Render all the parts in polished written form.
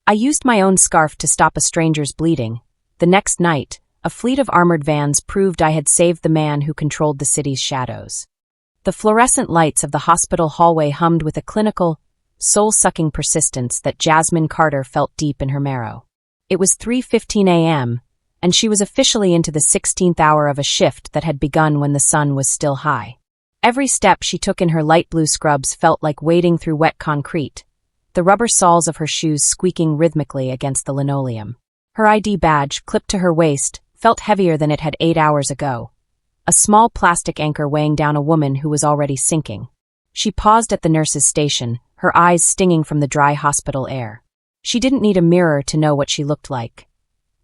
I used my own scarf to stop a stranger's bleeding. The next night, a fleet of armored vans proved I had saved the man who controlled the city's shadows. The fluorescent lights of the hospital hallway hummed with a clinical, soul-sucking persistence that Jasmine Carter felt deep in her marrow. It was 3:15 a.m., and she was officially into the 16th hour of a shift that had begun when the sun was still high. Every step she took in her light blue scrubs felt like wading through wet concrete, the rubber soles of her shoes squeaking rhythmically against the linoleum. Her ID badge, clipped to her waist, felt heavier than it had 8 hours ago, a small plastic anchor weighing down a woman who was already sinking. She paused at the nurse's station, her eyes stinging from the dry hospital air. She didn't need a mirror to know what she looked like.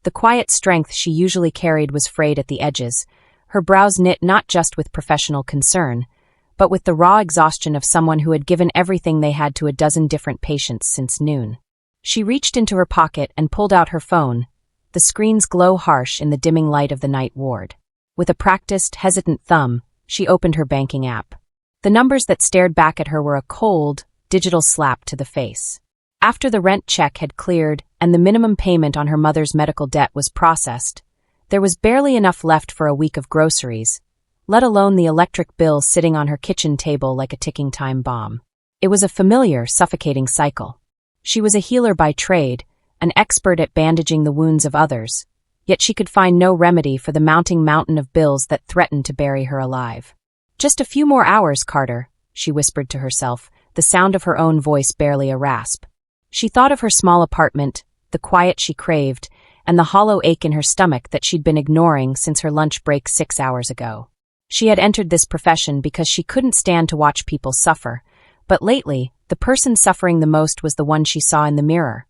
The quiet strength she usually carried was frayed at the edges, her brows knit not just with professional concern, but with the raw exhaustion of someone who had given everything they had to a dozen different patients since noon. She reached into her pocket and pulled out her phone, the screen's glow harsh in the dimming light of the night ward. With a practiced, hesitant thumb, she opened her banking app. The numbers that stared back at her were a cold, digital slap to the face. After the rent check had cleared and the minimum payment on her mother's medical debt was processed, there was barely enough left for a week of groceries, let alone the electric bill sitting on her kitchen table like a ticking time bomb. It was a familiar, suffocating cycle. She was a healer by trade, an expert at bandaging the wounds of others, yet she could find no remedy for the mounting mountain of bills that threatened to bury her alive. "Just a few more hours, Carter," she whispered to herself, the sound of her own voice barely a rasp. She thought of her small apartment, the quiet she craved, and the hollow ache in her stomach that she'd been ignoring since her lunch break 6 hours ago. She had entered this profession because she couldn't stand to watch people suffer, but lately, the person suffering the most was the one she saw in the mirror.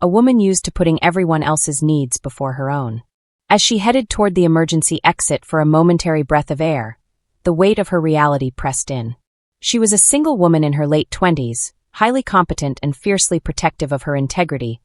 A woman used to putting everyone else's needs before her own. As she headed toward the emergency exit for a momentary breath of air, the weight of her reality pressed in. She was a single woman in her late 20s, highly competent and fiercely protective of her integrity,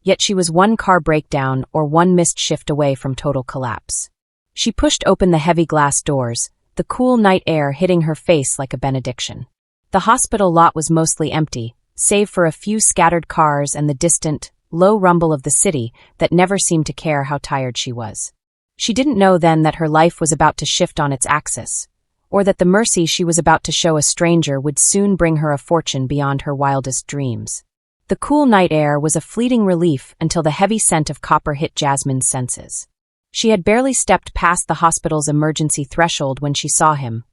yet she was one car breakdown or one missed shift away from total collapse. She pushed open the heavy glass doors, the cool night air hitting her face like a benediction. The hospital lot was mostly empty, save for a few scattered cars and the distant, low rumble of the city that never seemed to care how tired she was. She didn't know then that her life was about to shift on its axis, or that the mercy she was about to show a stranger would soon bring her a fortune beyond her wildest dreams. The cool night air was a fleeting relief until the heavy scent of copper hit Jasmine's senses. She had barely stepped past the hospital's emergency threshold when she saw him,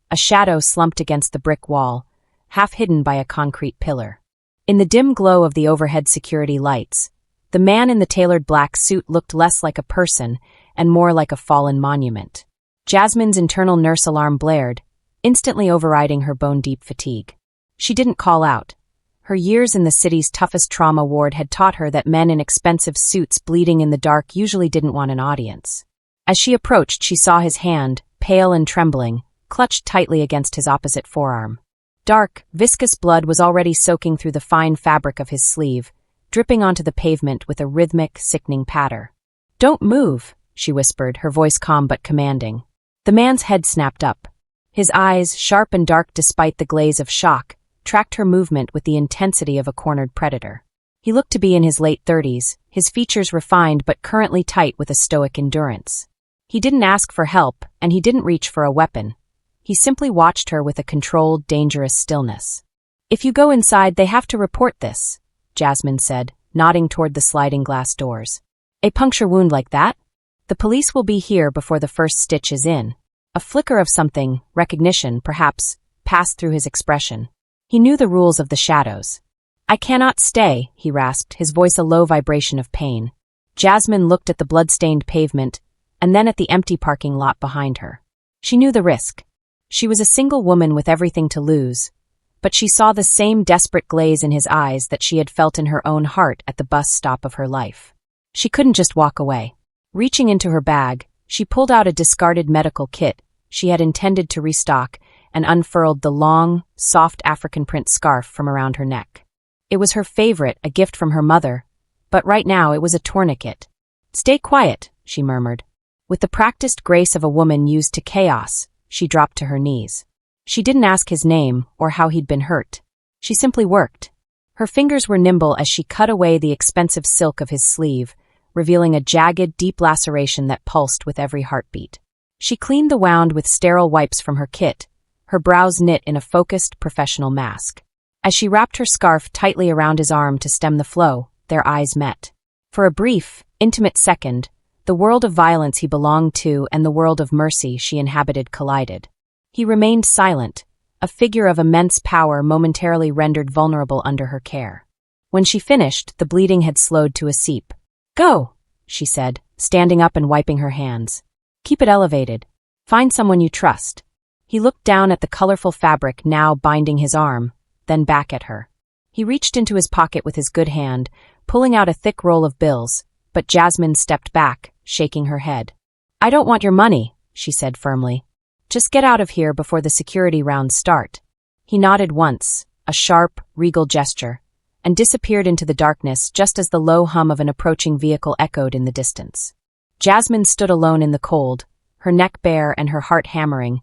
a shadow slumped against the brick wall, half hidden by a concrete pillar. In the dim glow of the overhead security lights, the man in the tailored black suit looked less like a person and more like a fallen monument. Jasmine's internal nurse alarm blared, instantly overriding her bone-deep fatigue. She didn't call out. Her years in the city's toughest trauma ward had taught her that men in expensive suits bleeding in the dark usually didn't want an audience. As she approached, she saw his hand, pale and trembling, clutched tightly against his opposite forearm. Dark, viscous blood was already soaking through the fine fabric of his sleeve, dripping onto the pavement with a rhythmic, sickening patter. "Don't move," she whispered, her voice calm but commanding. The man's head snapped up. His eyes, sharp and dark despite the glaze of shock, tracked her movement with the intensity of a cornered predator. He looked to be in his late 30s, his features refined but currently tight with a stoic endurance. He didn't ask for help, and he didn't reach for a weapon. He simply watched her with a controlled, dangerous stillness. "If you go inside, they have to report this," Jasmine said, nodding toward the sliding glass doors. "A puncture wound like that? The police will be here before the first stitch is in." A flicker of something, recognition, perhaps, passed through his expression. He knew the rules of the shadows. "I cannot stay," he rasped, his voice a low vibration of pain. Jasmine looked at the blood-stained pavement, and then at the empty parking lot behind her. She knew the risk. She was a single woman with everything to lose, but she saw the same desperate glaze in his eyes that she had felt in her own heart at the bus stop of her life. She couldn't just walk away. Reaching into her bag, she pulled out a discarded medical kit she had intended to restock and unfurled the long, soft African print scarf from around her neck. It was her favorite, a gift from her mother, but right now it was a tourniquet. "Stay quiet," she murmured. With the practiced grace of a woman used to chaos, she dropped to her knees. She didn't ask his name or how he'd been hurt. She simply worked. Her fingers were nimble as she cut away the expensive silk of his sleeve, revealing a jagged, deep laceration that pulsed with every heartbeat. She cleaned the wound with sterile wipes from her kit, her brows knit in a focused, professional mask. As she wrapped her scarf tightly around his arm to stem the flow, their eyes met. For a brief, intimate second, the world of violence he belonged to and the world of mercy she inhabited collided. He remained silent, a figure of immense power momentarily rendered vulnerable under her care. When she finished, the bleeding had slowed to a seep. "Go," she said, standing up and wiping her hands. "Keep it elevated. Find someone you trust." He looked down at the colorful fabric now binding his arm, then back at her. He reached into his pocket with his good hand, pulling out a thick roll of bills, but Jasmine stepped back, shaking her head. "I don't want your money," she said firmly. "Just get out of here before the security rounds start." He nodded once, a sharp, regal gesture, and disappeared into the darkness just as the low hum of an approaching vehicle echoed in the distance. Jasmine stood alone in the cold, her neck bare and her heart hammering,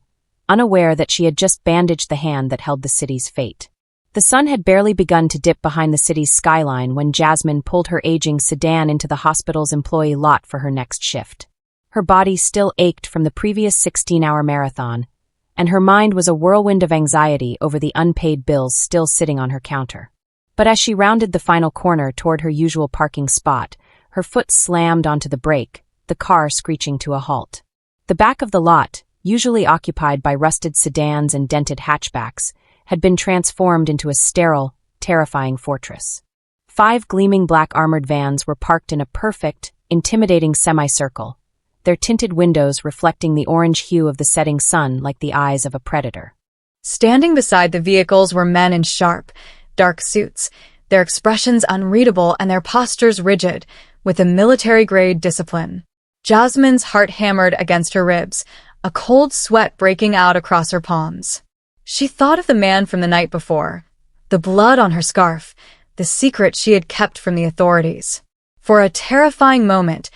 unaware that she had just bandaged the hand that held the city's fate. The sun had barely begun to dip behind the city's skyline when Jasmine pulled her aging sedan into the hospital's employee lot for her next shift. Her body still ached from the previous 16-hour marathon, and her mind was a whirlwind of anxiety over the unpaid bills still sitting on her counter. But as she rounded the final corner toward her usual parking spot, her foot slammed onto the brake, the car screeching to a halt. The back of the lot, usually occupied by rusted sedans and dented hatchbacks, had been transformed into a sterile, terrifying fortress. 5 gleaming black armored vans were parked in a perfect, intimidating semicircle, their tinted windows reflecting the orange hue of the setting sun like the eyes of a predator. Standing beside the vehicles were men in sharp, dark suits, their expressions unreadable and their postures rigid, with a military-grade discipline. Jasmine's heart hammered against her ribs, a cold sweat breaking out across her palms. She thought of the man from the night before, the blood on her scarf, the secret she had kept from the authorities. For a terrifying moment,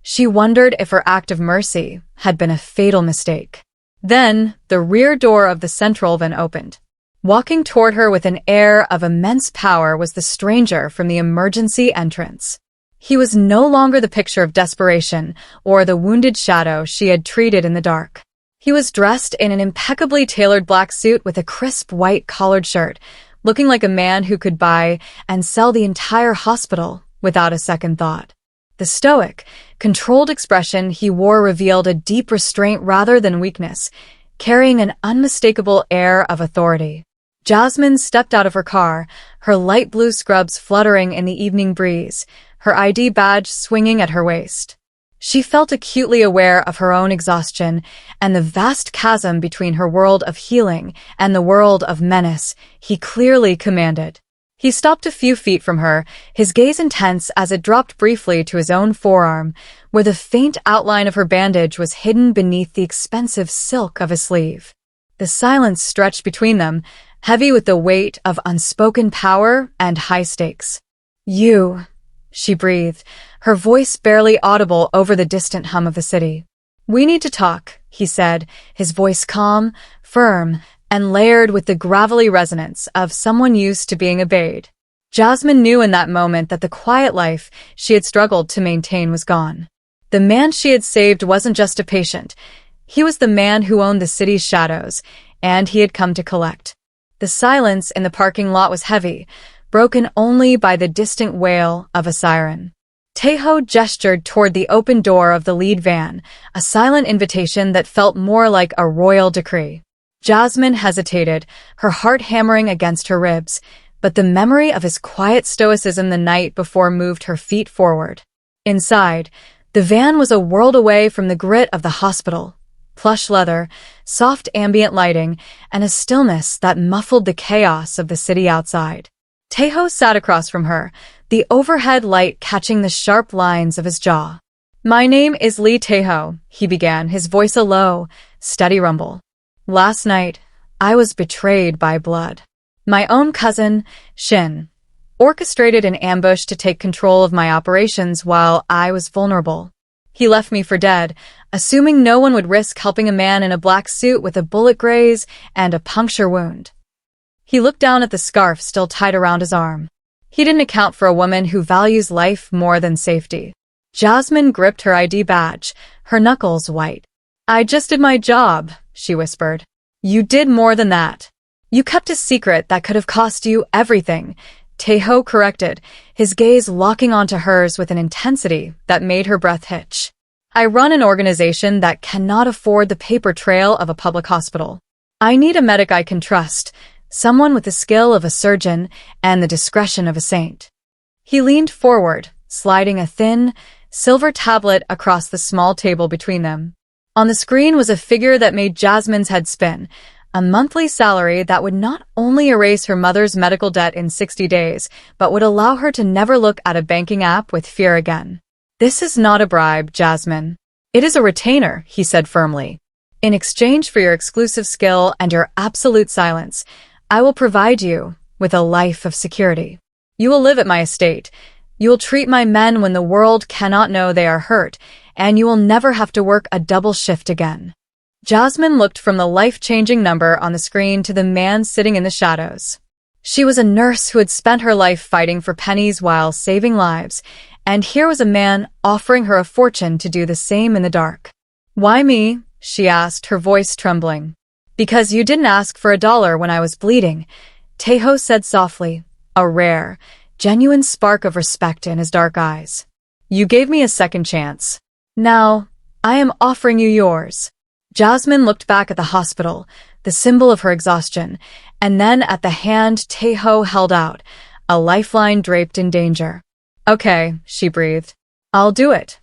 she wondered if her act of mercy had been a fatal mistake. Then, the rear door of the central van opened. Walking toward her with an air of immense power was the stranger from the emergency entrance. He was no longer the picture of desperation or the wounded shadow she had treated in the dark. He was dressed in an impeccably tailored black suit with a crisp white collared shirt, looking like a man who could buy and sell the entire hospital without a second thought. The stoic, controlled expression he wore revealed a deep restraint rather than weakness, carrying an unmistakable air of authority. Jasmine stepped out of her car, her light blue scrubs fluttering in the evening breeze, her ID badge swinging at her waist. She felt acutely aware of her own exhaustion and the vast chasm between her world of healing and the world of menace he clearly commanded. He stopped a few feet from her, his gaze intense as it dropped briefly to his own forearm, where the faint outline of her bandage was hidden beneath the expensive silk of his sleeve. The silence stretched between them, heavy with the weight of unspoken power and high stakes. "You," she breathed, her voice barely audible over the distant hum of the city. "We need to talk," he said, his voice calm, firm, and layered with the gravelly resonance of someone used to being obeyed. Jasmine knew in that moment that the quiet life she had struggled to maintain was gone. The man she had saved wasn't just a patient. He was the man who owned the city's shadows, and he had come to collect. The silence in the parking lot was heavy, broken only by the distant wail of a siren. Tejo gestured toward the open door of the lead van, a silent invitation that felt more like a royal decree. Jasmine hesitated, her heart hammering against her ribs, but the memory of his quiet stoicism the night before moved her feet forward. Inside, the van was a world away from the grit of the hospital. Plush leather, soft ambient lighting, and a stillness that muffled the chaos of the city outside. Tejo sat across from her, the overhead light catching the sharp lines of his jaw. "My name is Lee Tejo," he began, his voice a low, steady rumble. "Last night, I was betrayed by blood. My own cousin, Shin, orchestrated an ambush to take control of my operations while I was vulnerable. He left me for dead, assuming no one would risk helping a man in a black suit with a bullet graze and a puncture wound." He looked down at the scarf still tied around his arm. He didn't account for a woman who values life more than safety. Jasmine gripped her ID badge, her knuckles white. "I just did my job," she whispered. "You did more than that. You kept a secret that could have cost you everything," Taeho corrected, his gaze locking onto hers with an intensity that made her breath hitch. "I run an organization that cannot afford the paper trail of a public hospital. I need a medic I can trust, someone with the skill of a surgeon and the discretion of a saint." He leaned forward, sliding a thin, silver tablet across the small table between them. On the screen was a figure that made Jasmine's head spin, a monthly salary that would not only erase her mother's medical debt in 60 days, but would allow her to never look at a banking app with fear again. "This is not a bribe, Jasmine. It is a retainer," he said firmly. "In exchange for your exclusive skill and your absolute silence, I will provide you with a life of security. You will live at my estate. You will treat my men when the world cannot know they are hurt, and you will never have to work a double shift again." Jasmine looked from the life-changing number on the screen to the man sitting in the shadows. She was a nurse who had spent her life fighting for pennies while saving lives, and here was a man offering her a fortune to do the same in the dark. "Why me?" she asked, her voice trembling. "Because you didn't ask for $1 when I was bleeding," Taeho said softly, a rare, genuine spark of respect in his dark eyes. "You gave me a second chance. Now, I am offering you yours." Jasmine looked back at the hospital, the symbol of her exhaustion, and then at the hand Taeho held out, a lifeline draped in danger. "Okay," she breathed. "I'll do it."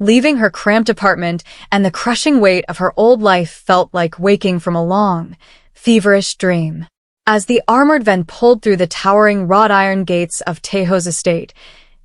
Leaving her cramped apartment and the crushing weight of her old life felt like waking from a long, feverish dream. As the armored van pulled through the towering wrought iron gates of Taeho's estate,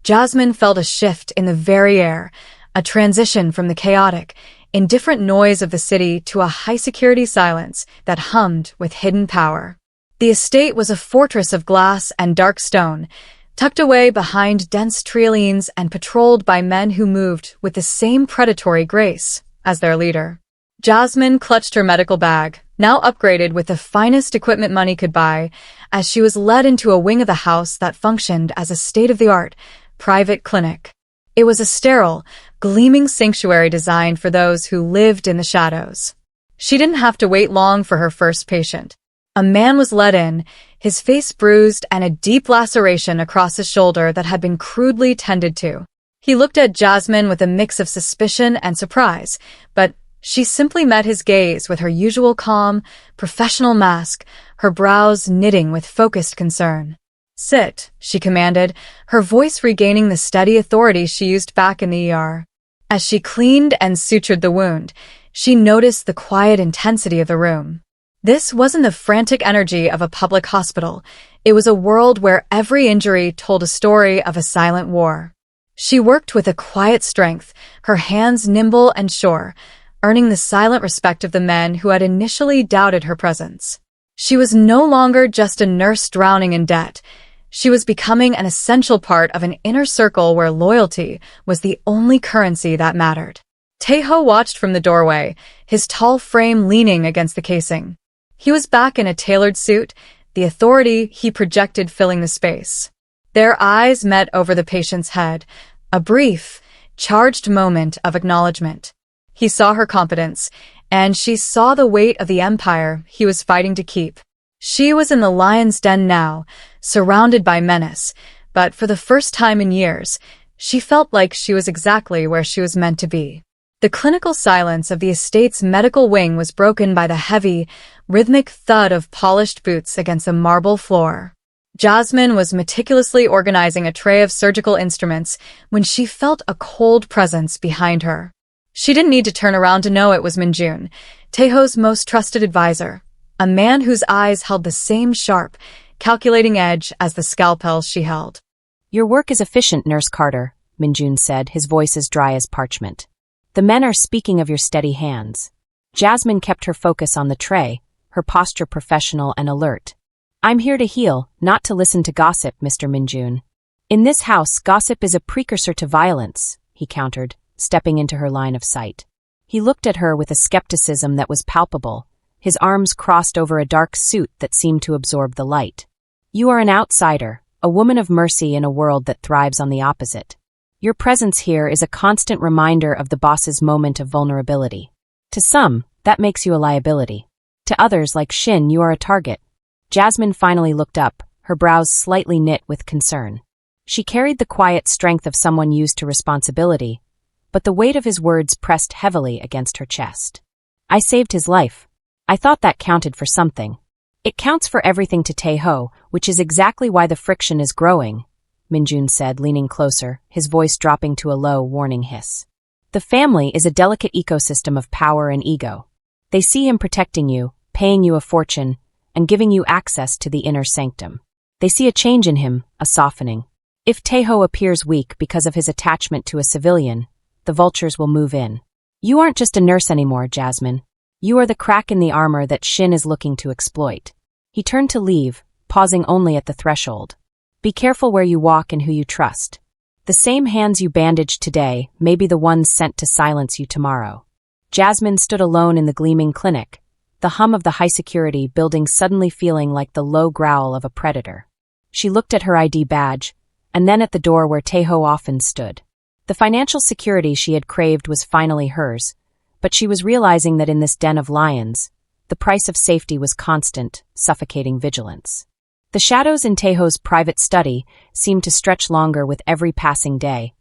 Jasmine felt a shift in the very air, a transition from the chaotic, indifferent noise of the city to a high-security silence that hummed with hidden power. The estate was a fortress of glass and dark stone, tucked away behind dense triolenes and patrolled by men who moved with the same predatory grace as their leader. Jasmine clutched her medical bag, now upgraded with the finest equipment money could buy, as she was led into a wing of the house that functioned as a state-of-the-art private clinic. It was a sterile, gleaming sanctuary designed for those who lived in the shadows. She didn't have to wait long for her first patient. A man was led in, his face bruised and a deep laceration across his shoulder that had been crudely tended to. He looked at Jasmine with a mix of suspicion and surprise, but she simply met his gaze with her usual calm, professional mask, her brows knitting with focused concern. "Sit," she commanded, her voice regaining the steady authority she used back in the ER. As she cleaned and sutured the wound, she noticed the quiet intensity of the room. This wasn't the frantic energy of a public hospital. It was a world where every injury told a story of a silent war. She worked with a quiet strength, her hands nimble and sure, earning the silent respect of the men who had initially doubted her presence. She was no longer just a nurse drowning in debt. She was becoming an essential part of an inner circle where loyalty was the only currency that mattered. Taeho watched from the doorway, his tall frame leaning against the casing. He was back in a tailored suit, the authority he projected filling the space. Their eyes met over the patient's head, a brief, charged moment of acknowledgement. He saw her competence, and she saw the weight of the empire he was fighting to keep. She was in the lion's den now, surrounded by menace, but for the first time in years, she felt like she was exactly where she was meant to be. The clinical silence of the estate's medical wing was broken by the heavy, rhythmic thud of polished boots against the marble floor. Jasmine was meticulously organizing a tray of surgical instruments when she felt a cold presence behind her. She didn't need to turn around to know it was Minjun, Taeho's most trusted advisor, a man whose eyes held the same sharp, calculating edge as the scalpels she held. "Your work is efficient, Nurse Carter," Minjun said, his voice as dry as parchment. "The men are speaking of your steady hands." Jasmine kept her focus on the tray, her posture professional and alert. "I'm here to heal, not to listen to gossip, Mr. Minjun." "In this house, gossip is a precursor to violence," he countered, stepping into her line of sight. He looked at her with a skepticism that was palpable, his arms crossed over a dark suit that seemed to absorb the light. "You are an outsider, a woman of mercy in a world that thrives on the opposite. Your presence here is a constant reminder of the boss's moment of vulnerability. To some, that makes you a liability. To others, like Shin, you are a target. Jasmine finally looked up, her brows slightly knit with concern. She carried the quiet strength of someone used to responsibility, but the weight of his words pressed heavily against her chest. I saved his life. I thought that counted for something. It counts for everything to Tae-ho, which is exactly why the friction is growing, Minjun said, leaning closer, his voice dropping to a low, warning hiss. The family is a delicate ecosystem of power and ego. They see him protecting you, paying you a fortune, and giving you access to the inner sanctum. They see a change in him, a softening. If Tae-ho appears weak because of his attachment to a civilian, the vultures will move in. You aren't just a nurse anymore, Jasmine. You are the crack in the armor that Shin is looking to exploit. He turned to leave, pausing only at the threshold. Be careful where you walk and who you trust. The same hands you bandaged today may be the ones sent to silence you tomorrow. Jasmine stood alone in the gleaming clinic, the hum of the high-security building suddenly feeling like the low growl of a predator. She looked at her ID badge, and then at the door where Tae-ho often stood. The financial security she had craved was finally hers, but she was realizing that in this den of lions, the price of safety was constant, suffocating vigilance. The shadows in Tae-ho's private study seemed to stretch longer with every passing day,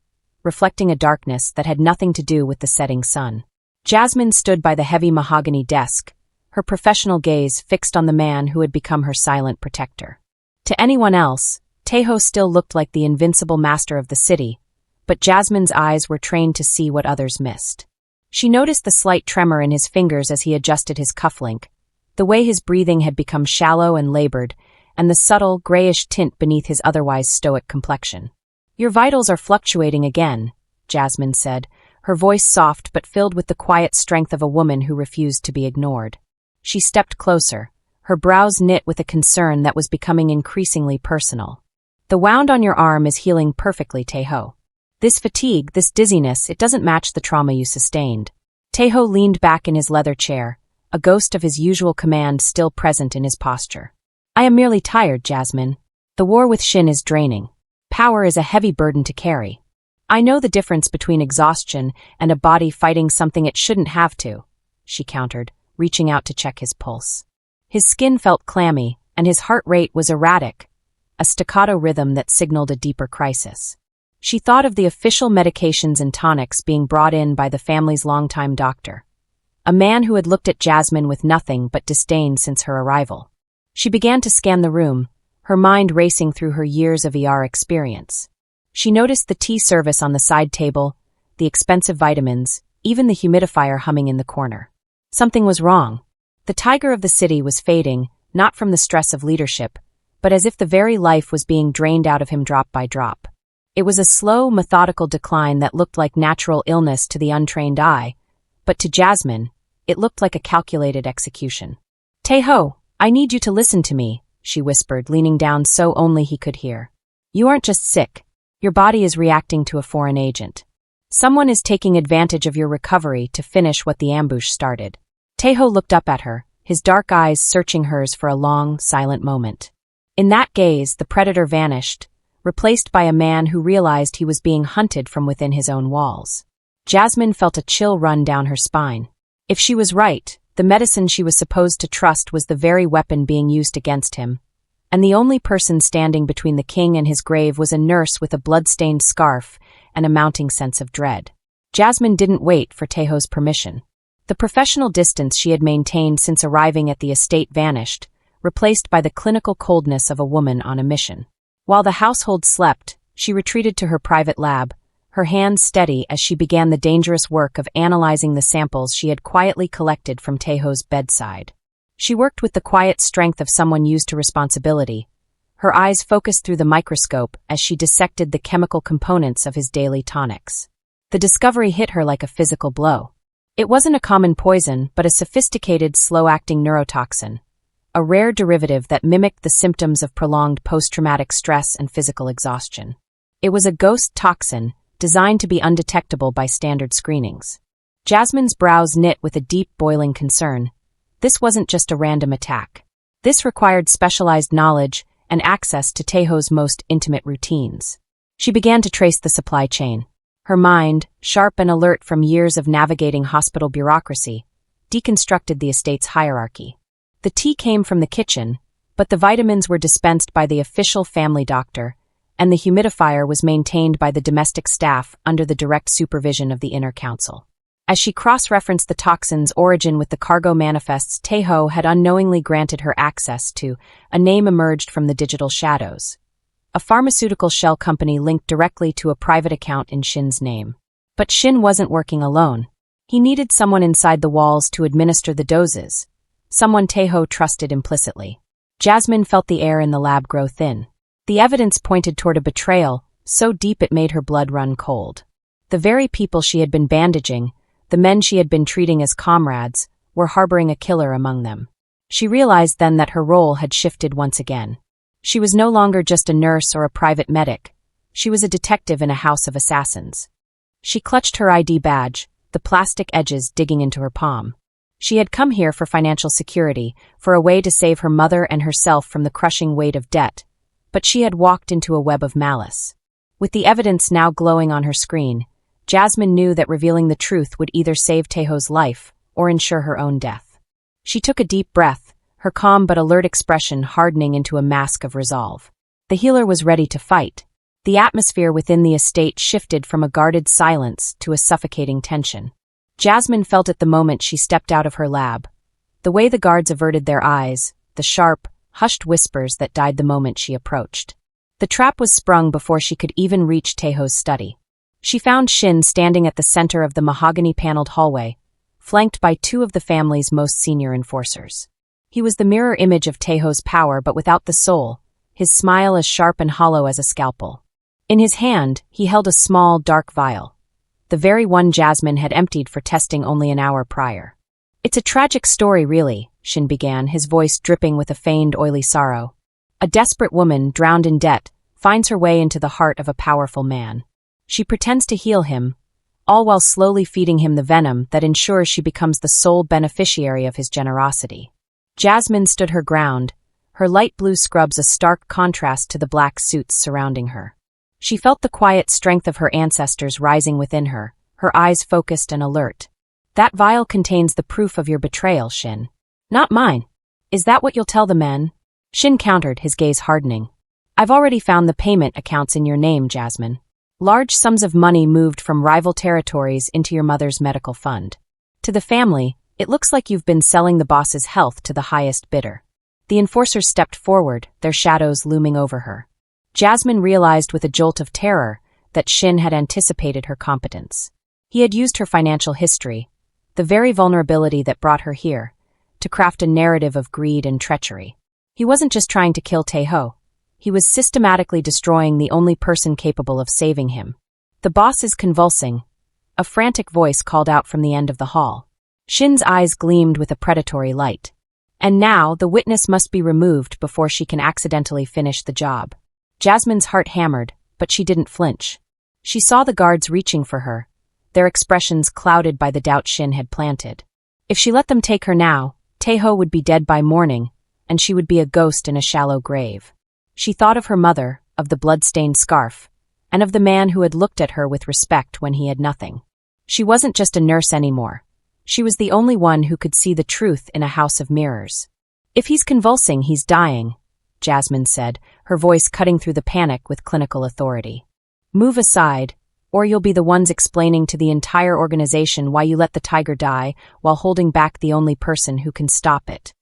reflecting a darkness that had nothing to do with the setting sun. Jasmine stood by the heavy mahogany desk, her professional gaze fixed on the man who had become her silent protector. To anyone else, Tae-ho still looked like the invincible master of the city, but Jasmine's eyes were trained to see what others missed. She noticed the slight tremor in his fingers as he adjusted his cufflink, the way his breathing had become shallow and labored, and the subtle, grayish tint beneath his otherwise stoic complexion. Your vitals are fluctuating again, Jasmine said, her voice soft but filled with the quiet strength of a woman who refused to be ignored. She stepped closer, her brows knit with a concern that was becoming increasingly personal. The wound on your arm is healing perfectly, Tae-ho. This fatigue, this dizziness, it doesn't match the trauma you sustained. Tae-ho leaned back in his leather chair, a ghost of his usual command still present in his posture. I am merely tired, Jasmine. The war with Shin is draining. Power is a heavy burden to carry. I know the difference between exhaustion and a body fighting something it shouldn't have to, she countered, reaching out to check his pulse. His skin felt clammy, and his heart rate was erratic, a staccato rhythm that signaled a deeper crisis. She thought of the official medications and tonics being brought in by the family's longtime doctor, a man who had looked at Jasmine with nothing but disdain since her arrival. She began to scan the room, her mind racing through her years of ER experience. She noticed the tea service on the side table, the expensive vitamins, even the humidifier humming in the corner. Something was wrong. The tiger of the city was fading, not from the stress of leadership, but as if the very life was being drained out of him drop by drop. It was a slow, methodical decline that looked like natural illness to the untrained eye, but to Jasmine, it looked like a calculated execution. Tae-ho, I need you to listen to me, she whispered, leaning down so only he could hear. You aren't just sick. Your body is reacting to a foreign agent. Someone is taking advantage of your recovery to finish what the ambush started. Tae-ho looked up at her, his dark eyes searching hers for a long, silent moment. In that gaze, the predator vanished, replaced by a man who realized he was being hunted from within his own walls. Jasmine felt a chill run down her spine. If she was right, the medicine she was supposed to trust was the very weapon being used against him, and the only person standing between the king and his grave was a nurse with a blood-stained scarf and a mounting sense of dread. Jasmine didn't wait for Tae-ho's permission. The professional distance she had maintained since arriving at the estate vanished, replaced by the clinical coldness of a woman on a mission. While the household slept, she retreated to her private lab, her hands steady as she began the dangerous work of analyzing the samples she had quietly collected from Tae-ho's bedside. She worked with the quiet strength of someone used to responsibility, her eyes focused through the microscope as she dissected the chemical components of his daily tonics. The discovery hit her like a physical blow. It wasn't a common poison, but a sophisticated, slow-acting neurotoxin, a rare derivative that mimicked the symptoms of prolonged post-traumatic stress and physical exhaustion. It was a ghost toxin, designed to be undetectable by standard screenings. Jasmine's brows knit with a deep, boiling concern. This wasn't just a random attack. This required specialized knowledge and access to Taeho's most intimate routines. She began to trace the supply chain. Her mind, sharp and alert from years of navigating hospital bureaucracy, deconstructed the estate's hierarchy. The tea came from the kitchen, but the vitamins were dispensed by the official family doctor, and the humidifier was maintained by the domestic staff under the direct supervision of the inner council. As she cross-referenced the toxin's origin with the cargo manifests Taeho had unknowingly granted her access to, a name emerged from the digital shadows. A pharmaceutical shell company linked directly to a private account in Shin's name. But Shin wasn't working alone. He needed someone inside the walls to administer the doses, someone Taeho trusted implicitly. Jasmine felt the air in the lab grow thin. The evidence pointed toward a betrayal, so deep it made her blood run cold. The very people she had been bandaging, the men she had been treating as comrades, were harboring a killer among them. She realized then that her role had shifted once again. She was no longer just a nurse or a private medic. She was a detective in a house of assassins. She clutched her ID badge, the plastic edges digging into her palm. She had come here for financial security, for a way to save her mother and herself from the crushing weight of debt, but she had walked into a web of malice. With the evidence now glowing on her screen, Jasmine knew that revealing the truth would either save Taeho's life or ensure her own death. She took a deep breath, her calm but alert expression hardening into a mask of resolve. The healer was ready to fight. The atmosphere within the estate shifted from a guarded silence to a suffocating tension. Jasmine felt it the moment she stepped out of her lab. The way the guards averted their eyes, the sharp, hushed whispers that died the moment she approached. The trap was sprung before she could even reach Taeho's study. She found Shin standing at the center of the mahogany-paneled hallway, flanked by two of the family's most senior enforcers. He was the mirror image of Taeho's power but without the soul, his smile as sharp and hollow as a scalpel. In his hand, he held a small, dark vial, the very one Jasmine had emptied for testing only an hour prior. "It's a tragic story, really," Shin began, his voice dripping with a feigned oily sorrow. "A desperate woman, drowned in debt, finds her way into the heart of a powerful man. She pretends to heal him, all while slowly feeding him the venom that ensures she becomes the sole beneficiary of his generosity." Jasmine stood her ground, her light blue scrubs a stark contrast to the black suits surrounding her. She felt the quiet strength of her ancestors rising within her, her eyes focused and alert. "That vial contains the proof of your betrayal, Shin. Not mine. Is that what you'll tell the men?" Shin countered, his gaze hardening. "I've already found the payment accounts in your name, Jasmine. Large sums of money moved from rival territories into your mother's medical fund. To the family, it looks like you've been selling the boss's health to the highest bidder." The enforcers stepped forward, their shadows looming over her. Jasmine realized with a jolt of terror that Shin had anticipated her competence. He had used her financial history, the very vulnerability that brought her here, to craft a narrative of greed and treachery. He wasn't just trying to kill Taeho. He was systematically destroying the only person capable of saving him. "The boss is convulsing," a frantic voice called out from the end of the hall. Shin's eyes gleamed with a predatory light. And now the witness must be removed before she can accidentally finish the job. Jasmine's heart hammered, but she didn't flinch. She saw the guards reaching for her, their expressions clouded by the doubt Shin had planted. If she let them take her now, Taeho would be dead by morning, and she would be a ghost in a shallow grave. She thought of her mother, of the blood-stained scarf, and of the man who had looked at her with respect when he had nothing. She wasn't just a nurse anymore. She was the only one who could see the truth in a house of mirrors. "If he's convulsing, he's dying," Jasmine said, her voice cutting through the panic with clinical authority. "Move aside, or you'll be the ones explaining to the entire organization why you let the tiger die while holding back the only person who can stop it."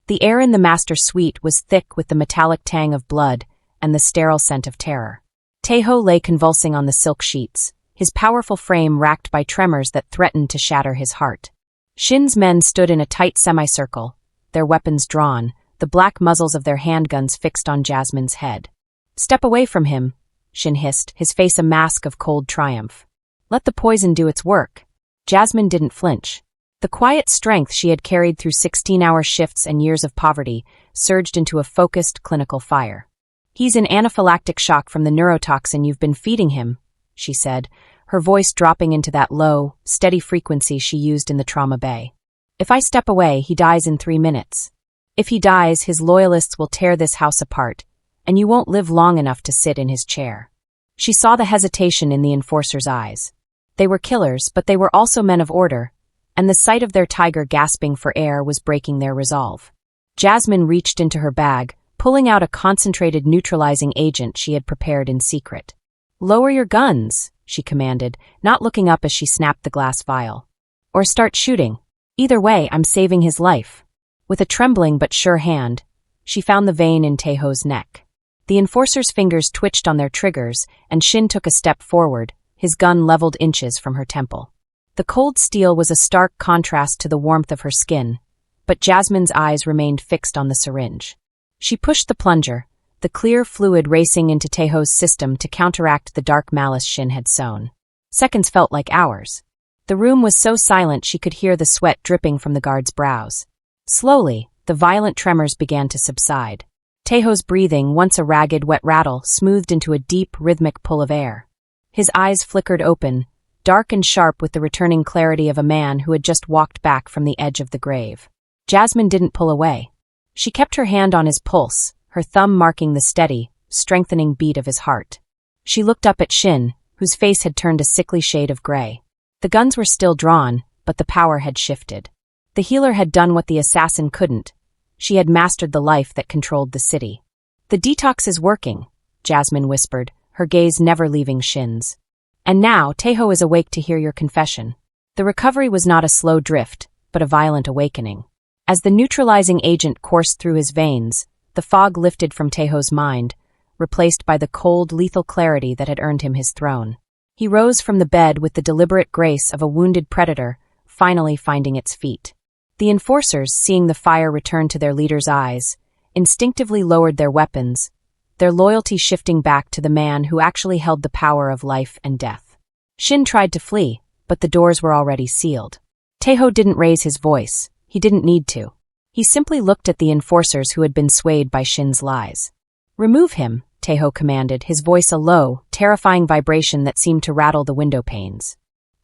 The air in the master suite was thick with the metallic tang of blood and the sterile scent of terror. Taeho lay convulsing on the silk sheets, his powerful frame racked by tremors that threatened to shatter his heart. Shin's men stood in a tight semicircle, their weapons drawn, the black muzzles of their handguns fixed on Jasmine's head. "Step away from him," Shin hissed, his face a mask of cold triumph. "Let the poison do its work." Jasmine didn't flinch. The quiet strength she had carried through 16-hour shifts and years of poverty surged into a focused clinical fire. "He's in anaphylactic shock from the neurotoxin you've been feeding him," she said, her voice dropping into that low, steady frequency she used in the trauma bay. "If I step away, he dies in 3 minutes. If he dies, his loyalists will tear this house apart, and you won't live long enough to sit in his chair." She saw the hesitation in the enforcer's eyes. They were killers, but they were also men of order, and the sight of their tiger gasping for air was breaking their resolve. Jasmine reached into her bag, pulling out a concentrated neutralizing agent she had prepared in secret. "Lower your guns," she commanded, not looking up as she snapped the glass vial. "Or start shooting. Either way, I'm saving his life." With a trembling but sure hand, she found the vein in Taeho's neck. The enforcer's fingers twitched on their triggers, and Shin took a step forward, his gun leveled inches from her temple. The cold steel was a stark contrast to the warmth of her skin, but Jasmine's eyes remained fixed on the syringe. She pushed the plunger, the clear fluid racing into Taeho's system to counteract the dark malice Shin had sown. Seconds felt like hours. The room was so silent she could hear the sweat dripping from the guard's brows. Slowly, the violent tremors began to subside. Taeho's breathing, once a ragged, wet rattle, smoothed into a deep, rhythmic pull of air. His eyes flickered open, dark and sharp with the returning clarity of a man who had just walked back from the edge of the grave. Jasmine didn't pull away. She kept her hand on his pulse, her thumb marking the steady, strengthening beat of his heart. She looked up at Shin, whose face had turned a sickly shade of gray. The guns were still drawn, but the power had shifted. The healer had done what the assassin couldn't. She had mastered the life that controlled the city. "The detox is working," Jasmine whispered, her gaze never leaving Shin's. "And now, Taeho is awake to hear your confession." The recovery was not a slow drift, but a violent awakening. As the neutralizing agent coursed through his veins, the fog lifted from Taeho's mind, replaced by the cold, lethal clarity that had earned him his throne. He rose from the bed with the deliberate grace of a wounded predator, finally finding its feet. The enforcers, seeing the fire return to their leader's eyes, instinctively lowered their weapons, their loyalty shifting back to the man who actually held the power of life and death. Shin tried to flee, but the doors were already sealed. Taeho didn't raise his voice. He didn't need to. He simply looked at the enforcers who had been swayed by Shin's lies. "Remove him," Taeho commanded, his voice a low, terrifying vibration that seemed to rattle the window panes.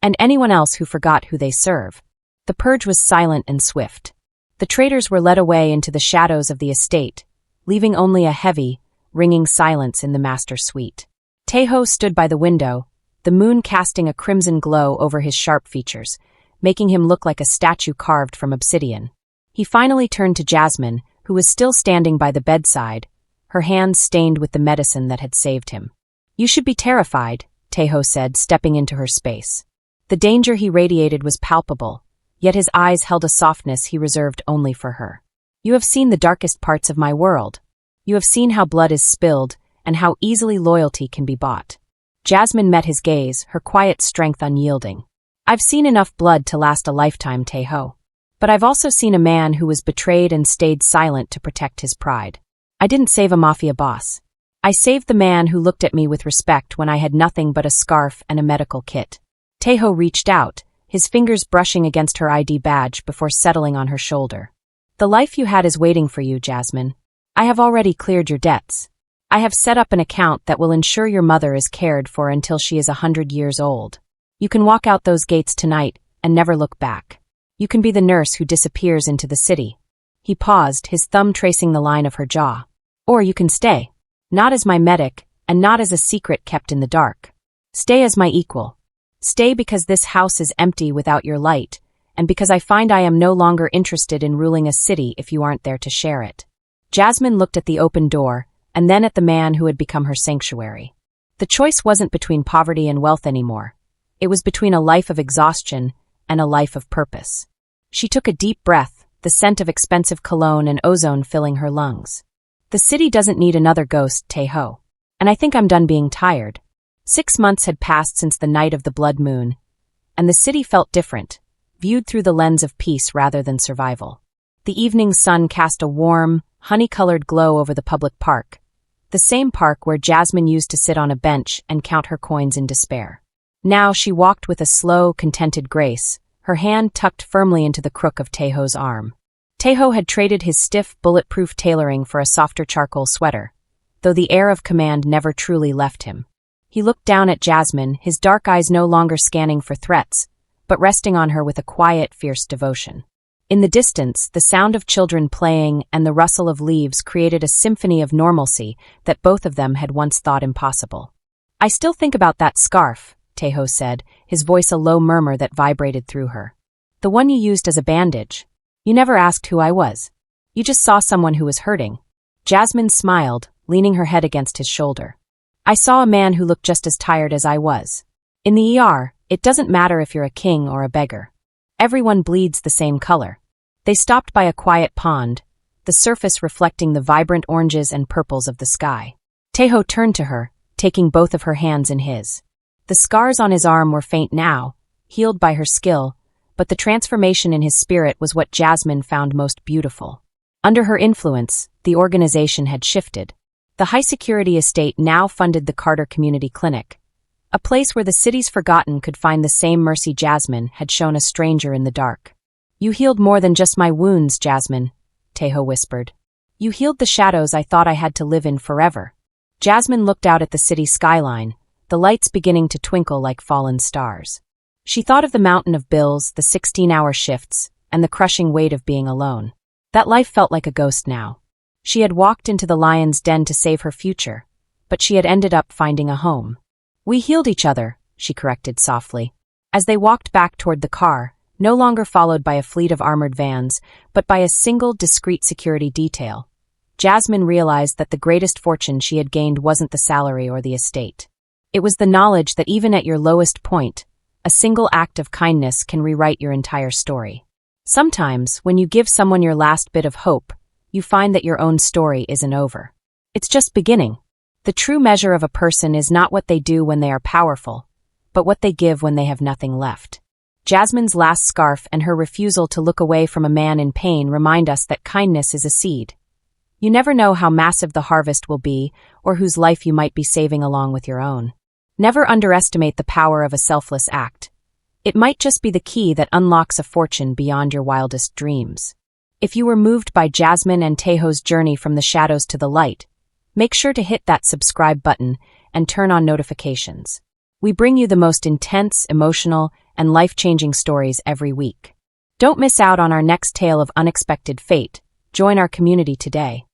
"And anyone else who forgot who they serve." The purge was silent and swift. The traitors were led away into the shadows of the estate, leaving only a heavy, ringing silence in the master suite. Taeho stood by the window, the moon casting a crimson glow over his sharp features, making him look like a statue carved from obsidian. He finally turned to Jasmine, who was still standing by the bedside, her hands stained with the medicine that had saved him. "You should be terrified," Taeho said, stepping into her space. The danger he radiated was palpable, yet his eyes held a softness he reserved only for her. "You have seen the darkest parts of my world. You have seen how blood is spilled and how easily loyalty can be bought." Jasmine met his gaze, her quiet strength unyielding. "I've seen enough blood to last a lifetime, Taeho. But I've also seen a man who was betrayed and stayed silent to protect his pride. I didn't save a mafia boss. I saved the man who looked at me with respect when I had nothing but a scarf and a medical kit." Taeho reached out, his fingers brushing against her ID badge before settling on her shoulder. "The life you had is waiting for you, Jasmine. I have already cleared your debts. I have set up an account that will ensure your mother is cared for until she is 100 years old. You can walk out those gates tonight and never look back. You can be the nurse who disappears into the city." He paused, his thumb tracing the line of her jaw. "Or you can stay. Not as my medic, and not as a secret kept in the dark. Stay as my equal. Stay because this house is empty without your light, and because I find I am no longer interested in ruling a city if you aren't there to share it." Jasmine looked at the open door, and then at the man who had become her sanctuary. The choice wasn't between poverty and wealth anymore. It was between a life of exhaustion and a life of purpose. She took a deep breath, the scent of expensive cologne and ozone filling her lungs. "The city doesn't need another ghost, Taeho. And I think I'm done being tired." 6 months had passed since the night of the blood moon, and the city felt different, viewed through the lens of peace rather than survival. The evening sun cast a warm, honey-colored glow over the public park, the same park where Jasmine used to sit on a bench and count her coins in despair. Now she walked with a slow, contented grace, her hand tucked firmly into the crook of Taeho's arm. Taeho had traded his stiff, bulletproof tailoring for a softer charcoal sweater, though the air of command never truly left him. He looked down at Jasmine, his dark eyes no longer scanning for threats, but resting on her with a quiet, fierce devotion. In the distance, the sound of children playing and the rustle of leaves created a symphony of normalcy that both of them had once thought impossible. "I still think about that scarf," Tejo said, his voice a low murmur that vibrated through her. "The one you used as a bandage. You never asked who I was. You just saw someone who was hurting." Jasmine smiled, leaning her head against his shoulder. "I saw a man who looked just as tired as I was. In the ER, it doesn't matter if you're a king or a beggar. Everyone bleeds the same color." They stopped by a quiet pond, the surface reflecting the vibrant oranges and purples of the sky. Tejo turned to her, taking both of her hands in his. The scars on his arm were faint now, healed by her skill, but the transformation in his spirit was what Jasmine found most beautiful. Under her influence, the organization had shifted. The high-security estate now funded the Carter Community Clinic, a place where the city's forgotten could find the same mercy Jasmine had shown a stranger in the dark. "You healed more than just my wounds, Jasmine," Tejo whispered. "You healed the shadows I thought I had to live in forever." Jasmine looked out at the city skyline, the lights beginning to twinkle like fallen stars. She thought of the mountain of bills, the 16-hour shifts, and the crushing weight of being alone. That life felt like a ghost now. She had walked into the lion's den to save her future, but she had ended up finding a home. "We healed each other," she corrected softly. As they walked back toward the car, no longer followed by a fleet of armored vans, but by a single discreet security detail, Jasmine realized that the greatest fortune she had gained wasn't the salary or the estate. It was the knowledge that even at your lowest point, a single act of kindness can rewrite your entire story. Sometimes, when you give someone your last bit of hope, you find that your own story isn't over. It's just beginning. The true measure of a person is not what they do when they are powerful, but what they give when they have nothing left. Jasmine's last scarf and her refusal to look away from a man in pain remind us that kindness is a seed. You never know how massive the harvest will be or whose life you might be saving along with your own. Never underestimate the power of a selfless act. It might just be the key that unlocks a fortune beyond your wildest dreams. If you were moved by Jasmine and Tejo's journey from the shadows to the light, make sure to hit that subscribe button and turn on notifications. We bring you the most intense, emotional, and life-changing stories every week. Don't miss out on our next tale of unexpected fate. Join our community today.